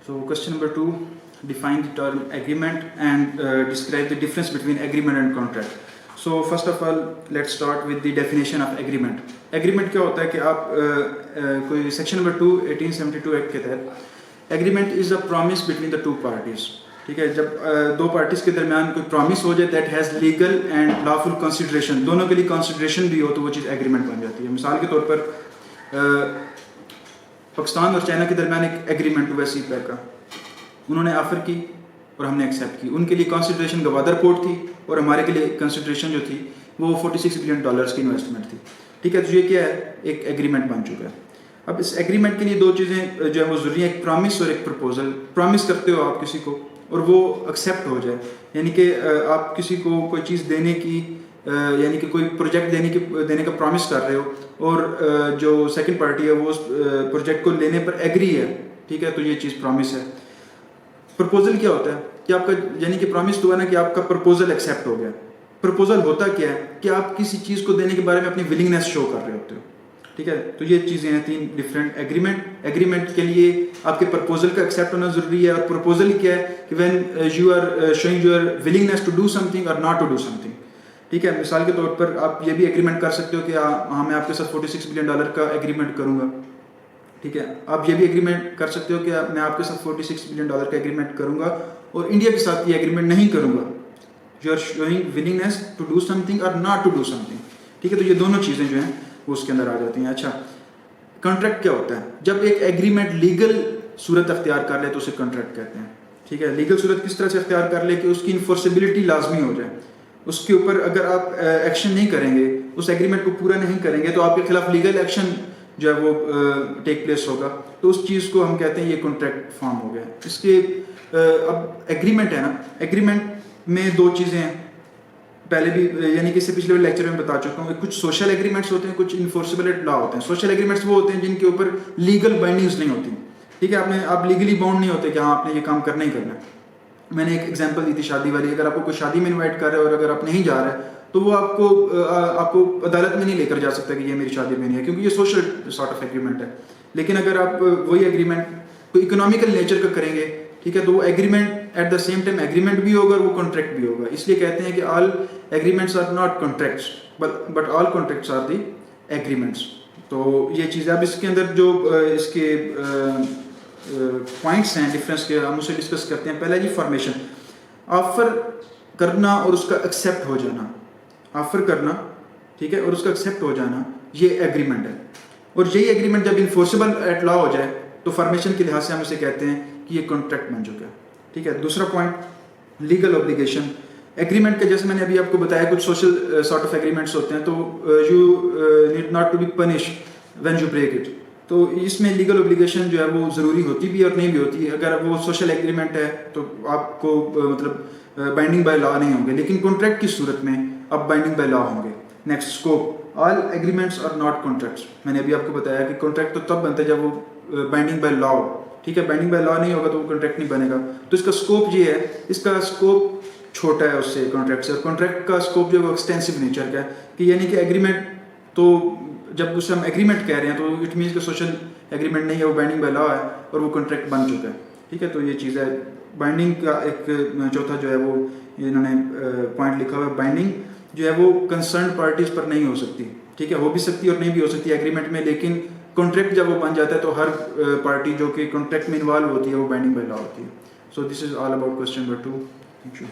So question number 2, define the term agreement and describe the difference between agreement and contract. So first of all, let's start with the definition of agreement. Agreement क्या होता है कि आप कोई section number 2 1872 act के तहत agreement is a promise between the two parties. ठीक है, जब दो पार्टीज के दरमियान कोई प्रॉमिस हो जाए that has legal and lawful consideration, दोनों के लिए कंसिडरेशन भी हो तो वो चीज़ एग्रीमेंट बन जाती है. मिसाल के तौर पर पाकिस्तान और चाइना के दरमियान एक एग्रीमेंट हुआ सी पैक का, उन्होंने ऑफ़र की और हमने एक्सेप्ट की. उनके लिए कंसिडरेशन गवादर पोर्ट थी और हमारे के लिए कंसिडरेशन जो थी वो $46 बिलियन की इन्वेस्टमेंट थी. ठीक है, तो ये क्या है, एक एग्रीमेंट बन चुका है. अब इस एग्रीमेंट के लिए दो चीज़ें जो है वो ज़रूरी है, एक प्रॉमिस और एक प्रपोजल. प्रॉमिस करते हो आप किसी को और वो एक्सेप्ट हो जाए, यानी कि आप किसी को कोई चीज़ देने की यानी कि कोई प्रोजेक्ट देने का प्रॉमिस कर रहे हो और जो सेकंड पार्टी है वो उस प्रोजेक्ट को लेने पर एग्री है. ठीक है, तो ये चीज़ प्रॉमिस है. प्रपोजल क्या होता है कि आपका यानी कि प्रॉमिस तो हुआ ना कि आपका प्रपोजल एक्सेप्ट हो गया. प्रपोजल होता क्या है कि आप किसी चीज़ को देने के बारे में अपनी विलिंगनेस शो कर रहे होते हो. ठीक है, तो ये चीज़ें हैं तीन डिफरेंट. एग्रीमेंट के लिए आपके प्रपोजल का एक्सेप्ट होना ज़रूरी है. और प्रपोजल क्या है कि when you are showing your willingness to do something और नॉट टू डू समथिंग. ठीक है, मिसाल के तौर पर आप ये भी एग्रीमेंट कर सकते हो कि हाँ मैं आपके साथ $46 बिलियन का एग्रीमेंट करूँगा. ठीक है, आप ये भी एग्रीमेंट कर सकते हो कि मैं आपके साथ $46 बिलियन का एग्रीमेंट करूँगा और इंडिया के साथ ये एग्रीमेंट नहीं करूँगा. You are showing willingness to do something और नॉट टू डू समथिंग. ठीक है, तो ये दोनों चीज़ें जो हैं वो उसके अंदर आ जाती हैं. अच्छा, कॉन्ट्रैक्ट क्या होता है? जब एक एग्रीमेंट लीगल सूरत अख्तियार कर ले तो उसे कॉन्ट्रैक्ट कहते हैं. ठीक है, लीगल सूरत किस तरह से अख्तियार कर ले कि उसकी इन्फोर्सेबिलिटी लाजमी हो जाए. उसके ऊपर अगर आप एक्शन नहीं करेंगे, उस एग्रीमेंट को पूरा नहीं करेंगे तो आपके खिलाफ लीगल एक्शन जो है वो टेक प्लेस होगा. तो उस चीज़ को हम कहते हैं ये कॉन्ट्रैक्ट फॉर्म हो गया. इसके अब एग्रीमेंट है ना, एग्रीमेंट में दो चीज़ें हैं. पहले भी यानी कि इससे पिछले लेक्चर में बता चुका हूँ. कुछ सोशल एग्रीमेंट्स होते हैं, कुछ इन्फोर्सेबल लॉ होते हैं. सोशल एग्रीमेंट्स वो होते हैं जिनके ऊपर लीगल बाइंडिंग्स नहीं होती. ठीक है, आप लीगली बाउंड नहीं होते कि हाँ आपने ये काम करना ही करना है. मैंने एक एग्जांपल दी थी शादी वाली. अगर आपको कोई शादी में इनवाइट कर रहा है और अगर आप नहीं जा रहे हैं तो वो आपको अदालत में नहीं लेकर जा सकता कि ये मेरी शादी में नहीं है, क्योंकि ये सोशल सॉर्ट ऑफ एग्रीमेंट है. लेकिन अगर आप वही एग्रीमेंट कोई इकोनॉमिकल नेचर का करेंगे, ठीक है, तो वो agreement at the same time agreement भी होगा और वो कॉन्ट्रैक्ट भी होगा. इसलिए कहते हैं कि all agreements are not contracts but all contracts are the agreements. तो ये चीज़ अब इसके अंदर जो इसके पॉइंट्स हैं डिफरेंस के, हम उसे डिस्कस करते हैं. पहला जी फॉर्मेशन, ऑफर करना और उसका एक्सेप्ट हो जाना. ऑफर करना, ठीक है, और उसका एक्सेप्ट हो जाना, ये एग्रीमेंट है. और यही एग्रीमेंट जब इन्फोर्सेबल एट लॉ हो जाए तो फॉर्मेशन के लिहाज से हम इसे कहते हैं कि ये कॉन्ट्रैक्ट बन चुका है. ठीक है, दूसरा पॉइंट लीगल ऑब्लिगेशन. एग्रीमेंट के जैसे मैंने अभी आपको बताया कुछ सोशल सॉर्ट ऑफ एग्रीमेंट्स होते हैं, तो you need not to be punish when you break it. तो इसमें लीगल ऑब्लिगेशन जो है वो ज़रूरी होती भी है और नहीं भी होती. अगर वो सोशल एग्रीमेंट है तो आपको मतलब बाइंडिंग बाय लॉ नहीं होंगे, लेकिन कॉन्ट्रैक्ट की सूरत में अब बाइंडिंग बाय लॉ होंगे. Next, scope. All agreements are not contracts. मैंने अभी आपको बताया कि कॉन्ट्रैक्ट तो तब बनता है जब वो बाइंडिंग बाय लॉ. ठीक है, बाइंडिंग बाय लॉ नहीं होगा तो वो कॉन्ट्रैक्ट नहीं बनेगा. तो इसका स्कोप ये है, इसका स्कोप छोटा है उससे कॉन्ट्रैक्ट से. और कॉन्ट्रैक्ट का स्कोप जो है वो एक्सटेंसिव नेचर का है कि यानी कि एग्रीमेंट तो जब उसे हम एग्रीमेंट कह रहे हैं तो इट मीन्स कि सोशल एग्रीमेंट नहीं है, वो बाइंडिंग बाय लॉ है और वो कॉन्ट्रैक्ट बन चुका है. ठीक है, तो ये चीज़ है. बाइंडिंग का एक चौथा जो है वो इन्होंने पॉइंट लिखा हुआ है, बाइंडिंग जो है वो कंसर्न पार्टीज पर नहीं हो सकती. ठीक है, हो भी सकती है और नहीं भी हो सकती एग्रीमेंट में, लेकिन कॉन्ट्रैक्ट जब वो बन जाता है तो हर पार्टी जो कि कॉन्ट्रैक्ट में इन्वॉल्व होती है वो बाइंडिंग बाय लॉ होती है. So this is all about question number 2. Thank you.